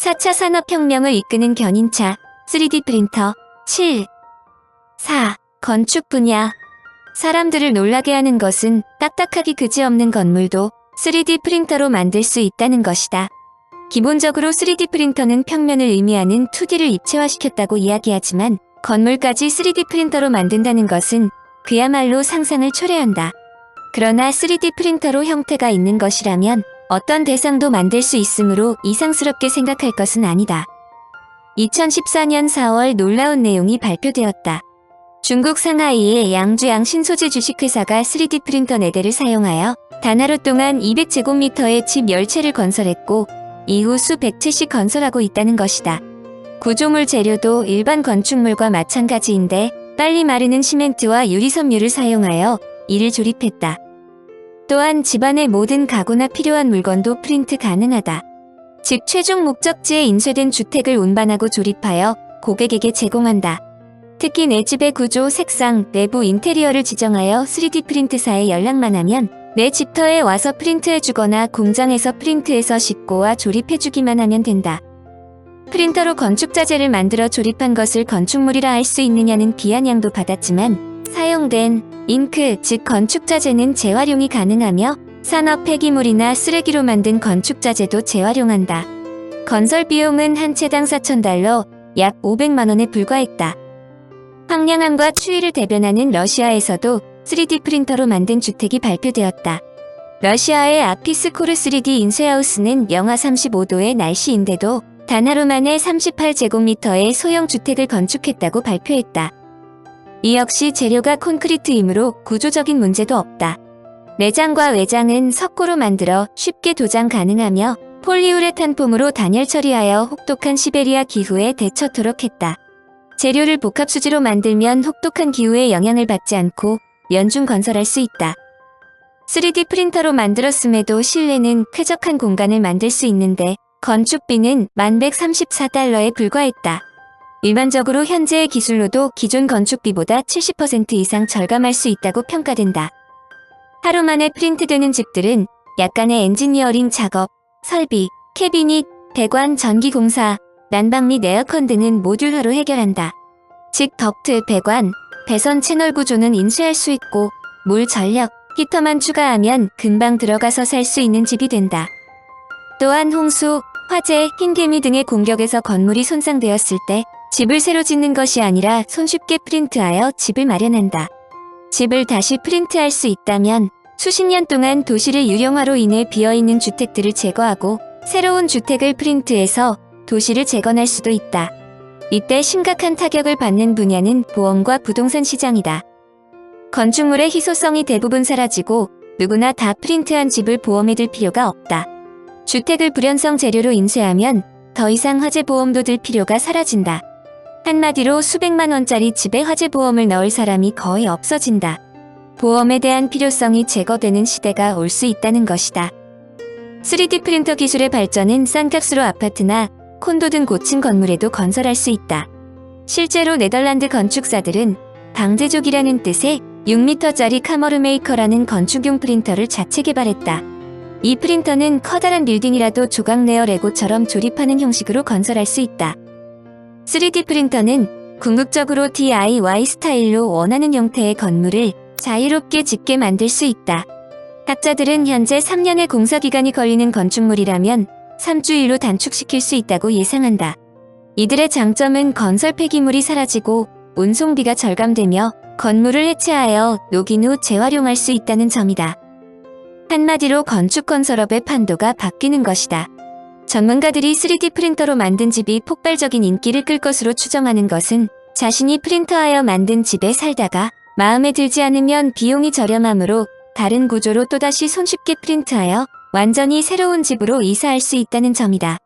4차 산업혁명을 이끄는 견인차, 3D 프린터. 7. 4. 건축 분야. 사람들을 놀라게 하는 것은 딱딱하기 그지없는 건물도 3D 프린터로 만들 수 있다는 것이다. 기본적으로 3D 프린터는 평면을 의미하는 2D를 입체화시켰다고 이야기하지만 건물까지 3D 프린터로 만든다는 것은 그야말로 상상을 초래한다. 그러나 3D 프린터로 형태가 있는 것이라면 어떤 대상도 만들 수 있으므로 이상스럽게 생각할 것은 아니다. 2014년 4월 놀라운 내용이 발표되었다. 중국 상하이의 양주양 신소재 주식회사가 3D 프린터 4대를 사용하여 단 하루 동안 200제곱미터의 집 10채를 건설했고 이후 수백 채씩 건설하고 있다는 것이다. 구조물 재료도 일반 건축물과 마찬가지인데 빨리 마르는 시멘트와 유리섬유를 사용하여 이를 조립했다. 또한 집안의 모든 가구나 필요한 물건도 프린트 가능하다. 즉 최종 목적지에 인쇄된 주택을 운반하고 조립하여 고객에게 제공한다. 특히 내 집의 구조, 색상, 내부 인테리어를 지정하여 3D 프린트사에 연락만 하면 내 집터에 와서 프린트해주거나 공장에서 프린트해서 싣고 와 조립해주기만 하면 된다. 프린터로 건축자재를 만들어 조립한 것을 건축물이라 할 수 있느냐는 비아냥도 받았지만 사용된 잉크, 즉 건축자재는 재활용이 가능하며 산업 폐기물이나 쓰레기로 만든 건축자재도 재활용한다. 건설 비용은 한 채당 $4,000, 약 500만원에 불과했다. 황량함과 추위를 대변하는 러시아에서도 3D 프린터로 만든 주택이 발표되었다. 러시아의 아피스코르 3D 인쇄하우스는 영하 35도의 날씨인데도 단 하루 만에 38제곱미터의 소형 주택을 건축했다고 발표했다. 이 역시 재료가 콘크리트이므로 구조적인 문제도 없다. 내장과 외장은 석고로 만들어 쉽게 도장 가능하며 폴리우레탄 폼으로 단열 처리하여 혹독한 시베리아 기후에 대처토록 했다. 재료를 복합수지로 만들면 혹독한 기후에 영향을 받지 않고 연중 건설할 수 있다. 3D 프린터로 만들었음에도 실내는 쾌적한 공간을 만들 수 있는데 건축비는 $1134에 불과했다. 일반적으로 현재의 기술로도 기존 건축비보다 70% 이상 절감할 수 있다고 평가된다. 하루 만에 프린트되는 집들은 약간의 엔지니어링 작업, 설비, 캐비닛, 배관, 전기공사, 난방 및 에어컨 등은 모듈화로 해결한다. 즉 덕트, 배관, 배선 채널 구조는 인쇄할 수 있고 물, 전력, 히터만 추가하면 금방 들어가서 살 수 있는 집이 된다. 또한 홍수, 화재, 흰개미 등의 공격에서 건물이 손상되었을 때 집을 새로 짓는 것이 아니라 손쉽게 프린트하여 집을 마련한다. 집을 다시 프린트할 수 있다면 수십 년 동안 도시를 유령화로 인해 비어있는 주택들을 제거하고 새로운 주택을 프린트해서 도시를 재건할 수도 있다. 이때 심각한 타격을 받는 분야는 보험과 부동산 시장이다. 건축물의 희소성이 대부분 사라지고 누구나 다 프린트한 집을 보험에 들 필요가 없다. 주택을 불연성 재료로 인쇄하면 더 이상 화재보험도 들 필요가 사라진다. 한마디로 수백만 원짜리 집에 화재보험을 넣을 사람이 거의 없어진다. 보험에 대한 필요성이 제거되는 시대가 올 수 있다는 것이다. 3D 프린터 기술의 발전은 싼 값으로 아파트나 콘도 등 고층 건물에도 건설할 수 있다. 실제로 네덜란드 건축사들은 방제족이라는 뜻의 6m짜리 카머르메이커라는 건축용 프린터를 자체 개발했다. 이 프린터는 커다란 빌딩이라도 조각 내어 레고처럼 조립하는 형식으로 건설할 수 있다. 3D 프린터는 궁극적으로 DIY 스타일로 원하는 형태의 건물을 자유롭게 짓게 만들 수 있다. 학자들은 현재 3년의 공사기간이 걸리는 건축물이라면 3주일로 단축시킬 수 있다고 예상한다. 이들의 장점은 건설 폐기물이 사라지고 운송비가 절감되며 건물을 해체하여 녹인 후 재활용할 수 있다는 점이다. 한마디로 건축 건설업의 판도가 바뀌는 것이다. 전문가들이 3D 프린터로 만든 집이 폭발적인 인기를 끌 것으로 추정하는 것은 자신이 프린터하여 만든 집에 살다가 마음에 들지 않으면 비용이 저렴하므로 다른 구조로 또다시 손쉽게 프린트하여 완전히 새로운 집으로 이사할 수 있다는 점이다.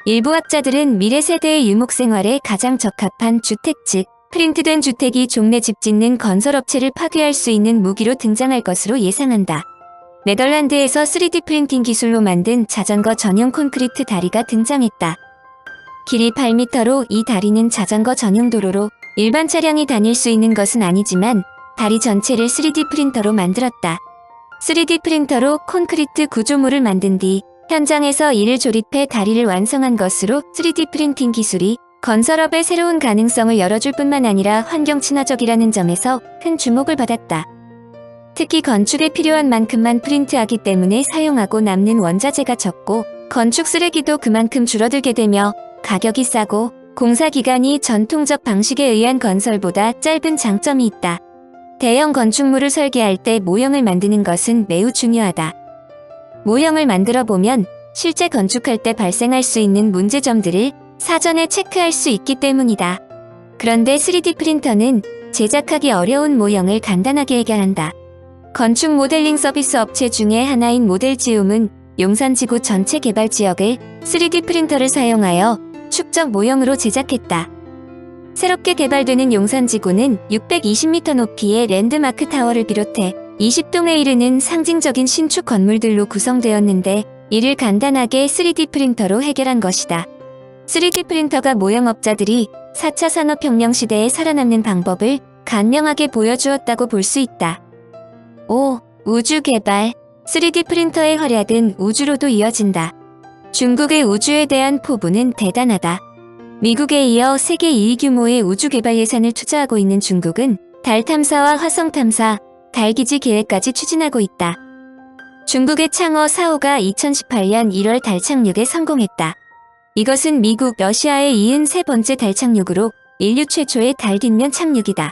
일부 학자들은 미래 세대의 유목생활에 가장 적합한 주택, 즉 프린트된 주택이 종래 집 짓는 건설업체를 파괴할 수 있는 무기로 등장할 것으로 예상한다. 네덜란드에서 3D 프린팅 기술로 만든 자전거 전용 콘크리트 다리가 등장했다. 길이 8m로 이 다리는 자전거 전용 도로로 일반 차량이 다닐 수 있는 것은 아니지만 다리 전체를 3D 프린터로 만들었다. 3D 프린터로 콘크리트 구조물을 만든 뒤 현장에서 이를 조립해 다리를 완성한 것으로 3D 프린팅 기술이 건설업의 새로운 가능성을 열어줄 뿐만 아니라 환경 친화적이라는 점에서 큰 주목을 받았다. 특히 건축에 필요한 만큼만 프린트하기 때문에 사용하고 남는 원자재가 적고 건축 쓰레기도 그만큼 줄어들게 되며 가격이 싸고 공사 기간이 전통적 방식에 의한 건설보다 짧은 장점이 있다. 대형 건축물을 설계할 때 모형을 만드는 것은 매우 중요하다. 모형을 만들어 보면 실제 건축할 때 발생할 수 있는 문제점들을 사전에 체크할 수 있기 때문이다. 그런데 3D 프린터는 제작하기 어려운 모형을 간단하게 해결한다. 건축 모델링 서비스 업체 중에 하나인 모델지움은 용산지구 전체 개발 지역을 3D 프린터를 사용하여 축적 모형으로 제작했다. 새롭게 개발되는 용산지구는 620m 높이의 랜드마크 타워를 비롯해 20동에 이르는 상징적인 신축 건물들로 구성되었는데 이를 간단하게 3D 프린터로 해결한 것이다. 3D 프린터가 모형업자들이 4차 산업혁명 시대에 살아남는 방법을 간명하게 보여주었다고 볼 수 있다. 5. 우주 개발. 3D 프린터의 활약은 우주로도 이어진다. 중국의 우주에 대한 포부는 대단하다. 미국에 이어 세계 2위 규모의 우주 개발 예산을 투자하고 있는 중국은 달 탐사와 화성 탐사, 달기지 계획까지 추진하고 있다. 중국의 창어 4호가 2018년 1월 달 착륙에 성공했다. 이것은 미국, 러시아에 이은 세 번째 달 착륙으로 인류 최초의 달 뒷면 착륙이다.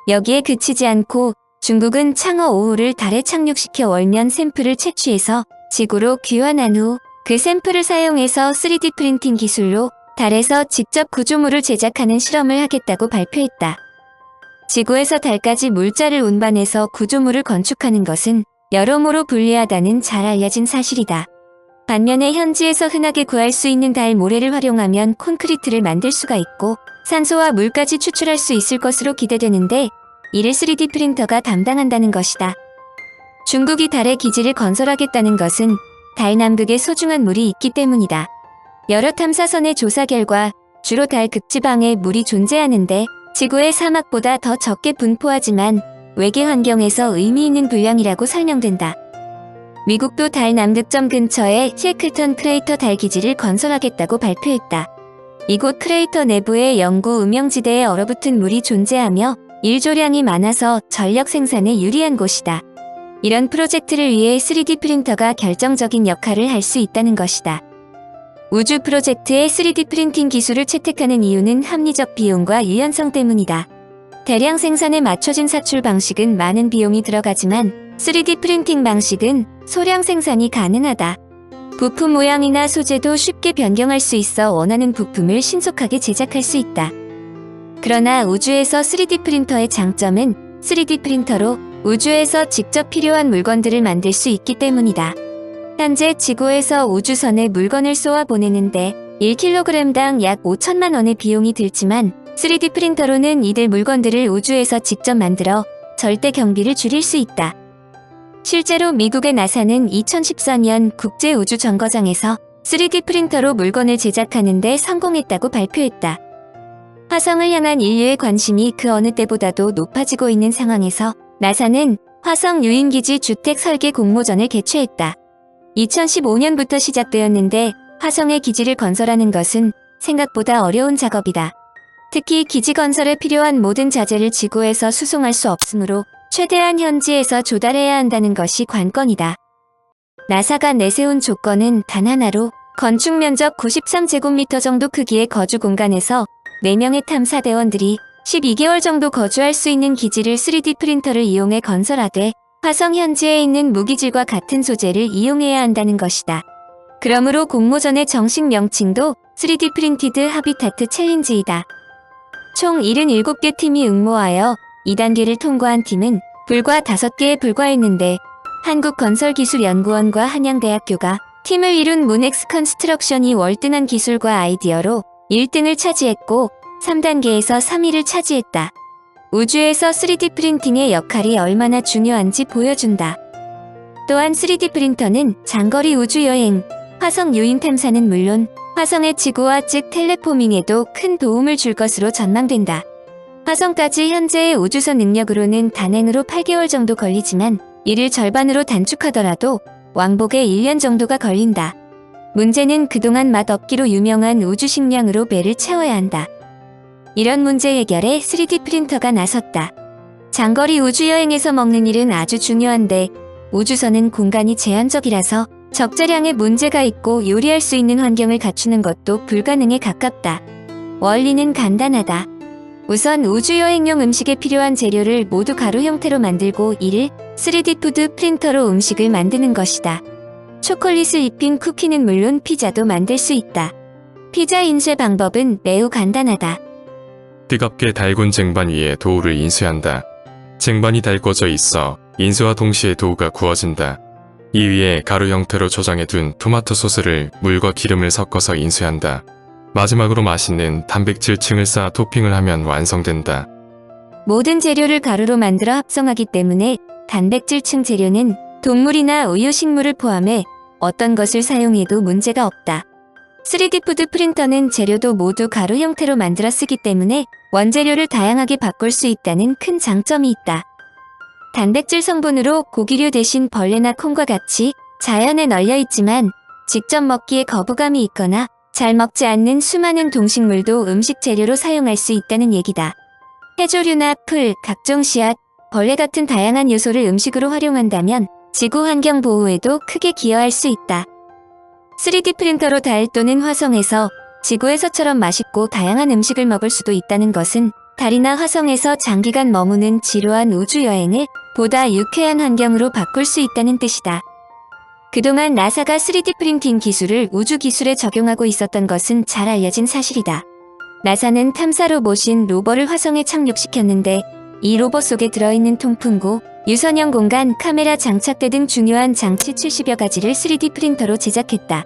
여기에 그치지 않고 중국은 창어 5호를 달에 착륙시켜 월면 샘플을 채취해서 지구로 귀환한 후 그 샘플을 사용해서 3D 프린팅 기술로 달에서 직접 구조물을 제작하는 실험을 하겠다고 발표했다. 지구에서 달까지 물자를 운반해서 구조물을 건축하는 것은 여러모로 불리하다는 잘 알려진 사실이다. 반면에 현지에서 흔하게 구할 수 있는 달 모래를 활용하면 콘크리트를 만들 수가 있고 산소와 물까지 추출할 수 있을 것으로 기대되는데 이를 3D 프린터가 담당한다는 것이다. 중국이 달에 기지를 건설하겠다는 것은 달 남극에 소중한 물이 있기 때문이다. 여러 탐사선의 조사 결과 주로 달 극지방에 물이 존재하는데 지구의 사막보다 더 적게 분포하지만 외계 환경에서 의미 있는 분량이라고 설명된다. 미국도 달 남극점 근처에 셰클턴 크레이터 달 기지를 건설하겠다고 발표했다. 이곳 크레이터 내부의 영구 음영지대에 얼어붙은 물이 존재하며 일조량이 많아서 전력 생산에 유리한 곳이다. 이런 프로젝트를 위해 3D 프린터가 결정적인 역할을 할 수 있다는 것이다. 우주 프로젝트에 3D 프린팅 기술을 채택하는 이유는 합리적 비용과 유연성 때문이다. 대량 생산에 맞춰진 사출 방식은 많은 비용이 들어가지만 3D 프린팅 방식은 소량 생산이 가능하다. 부품 모양이나 소재도 쉽게 변경할 수 있어 원하는 부품을 신속하게 제작할 수 있다. 그러나 우주에서 3D 프린터의 장점은 3D 프린터로 우주에서 직접 필요한 물건들을 만들 수 있기 때문이다. 현재 지구에서 우주선에 물건을 쏘아 보내는데 1kg당 약 5천만 원의 비용이 들지만 3D 프린터로는 이들 물건들을 우주에서 직접 만들어 절대 경비를 줄일 수 있다. 실제로 미국의 나사는 2014년 국제우주정거장에서 3D 프린터로 물건을 제작하는 데 성공했다고 발표했다. 화성을 향한 인류의 관심이 그 어느 때보다도 높아지고 있는 상황에서 나사는 화성 유인기지 주택 설계 공모전을 개최했다. 2015년부터 시작되었는데 화성에 기지를 건설하는 것은 생각보다 어려운 작업이다. 특히 기지 건설에 필요한 모든 자재를 지구에서 수송할 수 없으므로 최대한 현지에서 조달해야 한다는 것이 관건이다. 나사가 내세운 조건은 단 하나로 건축 면적 93제곱미터 정도 크기의 거주 공간에서 4명의 탐사대원들이 12개월 정도 거주할 수 있는 기지를 3D 프린터를 이용해 건설하되 화성 현지에 있는 무기질과 같은 소재를 이용해야 한다는 것이다. 그러므로 공모전의 정식 명칭도 3D 프린티드 하비타트 챌린지이다. 총 77개 팀이 응모하여 2단계를 통과한 팀은 불과 5개에 불과했는데 한국건설기술연구원과 한양대학교가 팀을 이룬 문엑스 컨스트럭션이 월등한 기술과 아이디어로 1등을 차지했고 3단계에서 3위를 차지했다. 우주에서 3D 프린팅의 역할이 얼마나 중요한지 보여준다. 또한 3D 프린터는 장거리 우주여행, 화성 유인 탐사는 물론 화성의 지구와 즉 텔레포밍에도 큰 도움을 줄 것으로 전망된다. 화성까지 현재의 우주선 능력으로는 단행으로 8개월 정도 걸리지만 이를 절반으로 단축하더라도 왕복에 1년 정도가 걸린다. 문제는 그동안 맛없기로 유명한 우주 식량으로 배를 채워야 한다. 이런 문제 해결에 3D 프린터가 나섰다. 장거리 우주여행에서 먹는 일은 아주 중요한데 우주선은 공간이 제한적이라서 적재량에 문제가 있고 요리할 수 있는 환경을 갖추는 것도 불가능에 가깝다. 원리는 간단하다. 우선 우주여행용 음식에 필요한 재료를 모두 가루 형태로 만들고 이를 3D 푸드 프린터로 음식을 만드는 것이다. 초콜릿을 입힌 쿠키는 물론 피자도 만들 수 있다. 피자 인쇄 방법은 매우 간단하다. 뜨겁게 달군 쟁반 위에 도우를 인쇄한다. 쟁반이 달궈져 있어 인쇄와 동시에 도우가 구워진다. 이 위에 가루 형태로 조장해둔 토마토 소스를 물과 기름을 섞어서 인쇄한다. 마지막으로 맛있는 단백질층을 쌓아 토핑을 하면 완성된다. 모든 재료를 가루로 만들어 합성하기 때문에 단백질층 재료는 동물이나 우유 식물을 포함해 어떤 것을 사용해도 문제가 없다. 3D 푸드 프린터는 재료도 모두 가루 형태로 만들어 쓰기 때문에 원재료를 다양하게 바꿀 수 있다는 큰 장점이 있다. 단백질 성분으로 고기류 대신 벌레나 콩과 같이 자연에 널려 있지만 직접 먹기에 거부감이 있거나 잘 먹지 않는 수많은 동식물도 음식 재료로 사용할 수 있다는 얘기다. 해조류나 풀, 각종 씨앗, 벌레 같은 다양한 요소를 음식으로 활용한다면 지구 환경 보호에도 크게 기여할 수 있다. 3D 프린터로 달 또는 화성에서 지구에서처럼 맛있고 다양한 음식을 먹을 수도 있다는 것은 달이나 화성에서 장기간 머무는 지루한 우주여행을 보다 유쾌한 환경으로 바꿀 수 있다는 뜻이다. 그동안 나사가 3D 프린팅 기술을 우주 기술에 적용하고 있었던 것은 잘 알려진 사실이다. 나사는 탐사 로봇인 로버를 화성에 착륙시켰는데 이 로봇 속에 들어있는 통풍구, 유선형 공간, 카메라 장착대 등 중요한 장치 70여 가지를 3D 프린터로 제작했다.